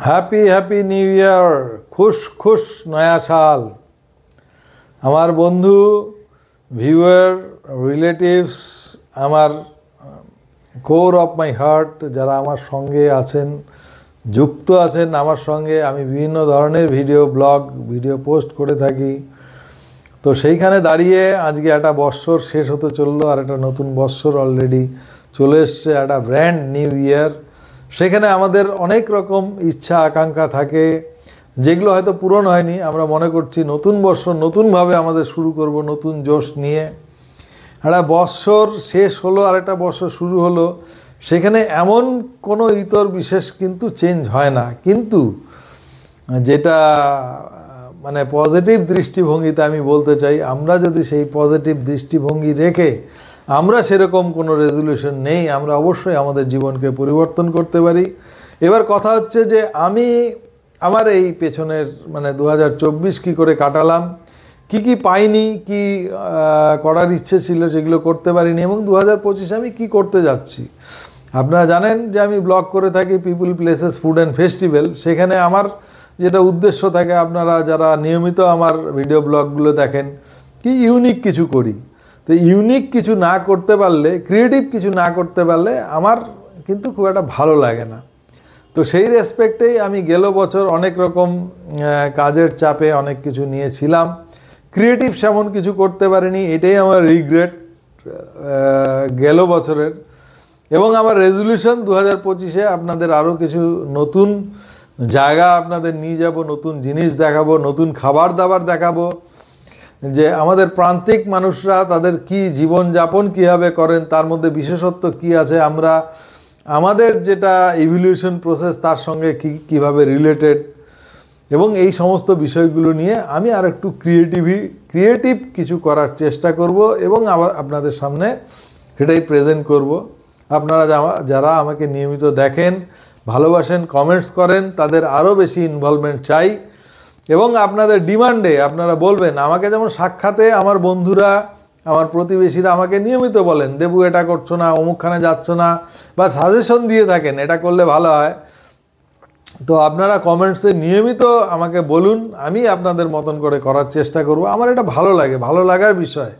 Happy happy new year, খুশ খুশ নয়া সাল। আমার বন্ধু, ভিউয়ার, রিলেটিভস, আমার কোর অফ মাই হার্ট যারা আমার সঙ্গে আছেন, যুক্ত আছেন আমার সঙ্গে, আমি বিভিন্ন ধরনের ভিডিও পোস্ট করে থাকি। তো সেইখানে দাঁড়িয়ে আজকে একটা বৎসর শেষ হতে চললো, আর একটা নতুন বৎসর অলরেডি চলে এসছে, একটা ব্র্যান্ড নিউ ইয়ার। সেখানে আমাদের অনেক রকম ইচ্ছা আকাঙ্ক্ষা থাকে, যেগুলো হয়তো পূরণ হয়নি। আমরা মনে করছি নতুন বৎসর নতুনভাবে আমাদের শুরু করব, নতুন জোশ নিয়ে। একটা বৎসর শেষ হলো, আর একটা বৎসর শুরু হলো, সেখানে এমন কোনো ইতর বিশেষ কিন্তু চেঞ্জ হয় না। কিন্তু যেটা মানে পজিটিভ দৃষ্টিভঙ্গিতে আমি বলতে চাই, আমরা যদি সেই পজিটিভ দৃষ্টিভঙ্গি রেখে আমরা সেরকম কোনো রেজলিউশন নেই, আমরা অবশ্যই আমাদের জীবনকে পরিবর্তন করতে পারি। এবার কথা হচ্ছে যে আমি আমার এই পেছনের মানে 2024 কী করে কাটালাম, কি পাইনি, কি করার ইচ্ছে ছিল সেগুলো করতে পারিনি, এবং 2025 আমি কি করতে যাচ্ছি। আপনারা জানেন যে আমি ব্লগ করে থাকি people, places, food and festival. সেখানে আমার যেটা উদ্দেশ্য থাকে, আপনারা যারা নিয়মিত আমার ভিডিও ব্লগগুলো দেখেন, কি ইউনিক কিছু করি। তো ইউনিক কিছু না করতে পারলে, ক্রিয়েটিভ কিছু না করতে পারলে আমার কিন্তু খুব একটা ভালো লাগে না। তো সেই রেসপেক্টেই আমি গেল বছর অনেক রকম কাজের চাপে অনেক কিছু নিয়েছিলাম, ক্রিয়েটিভ সেমন কিছু করতে পারিনি। এটাই আমার রিগ্রেট গেল বছরের। এবং আমার রেজলিউশন 2025-এ আপনাদের আরও কিছু নতুন জায়গা আপনাদের নিয়ে যাব, নতুন জিনিস দেখাবো, নতুন খাবার দাবার দেখাবো, যে আমাদের প্রান্তিক মানুষরা তাদের কি জীবনযাপন কীভাবে করেন, তার মধ্যে বিশেষত্ব কি আছে, আমরা আমাদের যেটা ইভলিউশন প্রসেস তার সঙ্গে কীভাবে রিলেটেড, এবং এই সমস্ত বিষয়গুলো নিয়ে আমি আর একটু ক্রিয়েটিভ কিছু করার চেষ্টা করব, এবং আবার আপনাদের সামনে সেটাই প্রেজেন্ট করব। আপনারা যারা আমাকে নিয়মিত দেখেন, ভালোবাসেন, কমেন্টস করেন, তাদের আরও বেশি ইনভলভমেন্ট চাই। এবং আপনাদের ডিমান্ডে আপনারা বলবেন, আমাকে যেমন সাক্ষাতে আমার বন্ধুরা, আমার প্রতিবেশীরা আমাকে নিয়মিত বলেন, দেবু এটা করছো না, অমুকখানে যাচ্ছ না, বা সাজেশন দিয়ে থাকেন এটা করলে ভালো হয়। তো আপনারা কমেন্টসে নিয়মিত আমাকে বলুন, আমি আপনাদের মতন করে করার চেষ্টা করব। আমার এটা ভালো লাগে, ভালো লাগার বিষয়।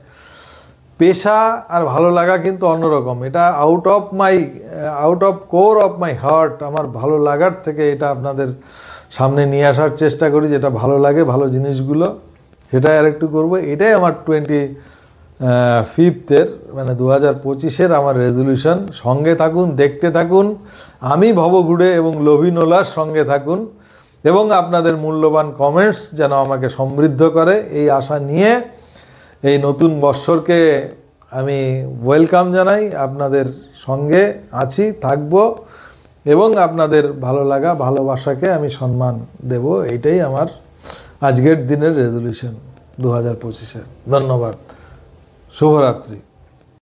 পেশা আর ভালো লাগা কিন্তু অন্যরকম। এটা out of core of my heart, আমার ভালো লাগার থেকে এটা আপনাদের সামনে নিয়ে আসার চেষ্টা করি, যেটা ভালো লাগে, ভালো জিনিসগুলো, সেটাই আর একটু করবো। এটাই আমার 25 মানে 2025-এর আমার রেজলিউশন। সঙ্গে থাকুন, দেখতে থাকুন, আমি ভবঘুরে এবং লোভিনোলার সঙ্গে থাকুন, এবং আপনাদের মূল্যবান কমেন্টস যেন আমাকে সমৃদ্ধ করে, এই আশা নিয়ে এই নতুন বৎসরকে আমি ওয়েলকাম জানাই। আপনাদের সঙ্গে আছি, থাকব, এবং আপনাদের ভালো লাগা, ভালোবাসাকে আমি সম্মান দেব। এইটাই আমার আজকের দিনের রেজলিউশন 2025-এর। ধন্যবাদ, শুভরাত্রি।